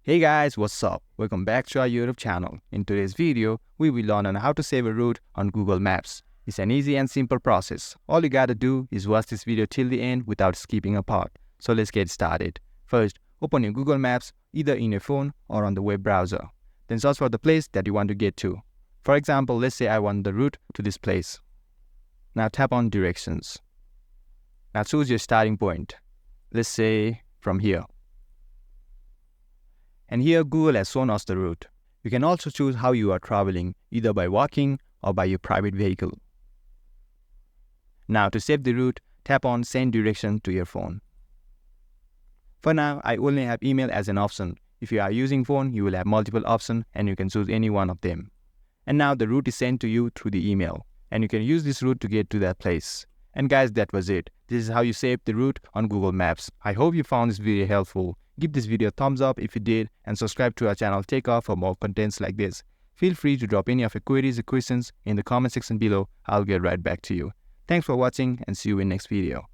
Hey guys, what's up? Welcome back to our YouTube channel. In today's video, we will learn on how to save a route on Google Maps. It's an easy and simple process. All you gotta do is watch this video till the end without skipping a part. So let's get started. First, open your Google Maps either in your phone or on the web browser. Then search for the place that you want to get to. For example, let's say I want the route to this place. Now tap on Directions. Now choose your starting point. Let's say from here. And here Google has shown us the route. You can also choose how you are traveling, either by walking or by your private vehicle. Now to save the route, tap on Send Direction to your phone. For now, I only have email as an option. If you are using phone, you will have multiple options and you can choose any one of them. And now the route is sent to you through the email. And you can use this route to get to that place. And guys, that was it. This is how you save the route on Google Maps. I hope you found this video helpful. Give this video a thumbs up if you did and subscribe to our channel TechUp for more contents like this. Feel free to drop any of your queries or questions in the comment section below. I'll get right back to you. Thanks for watching and see you in next video.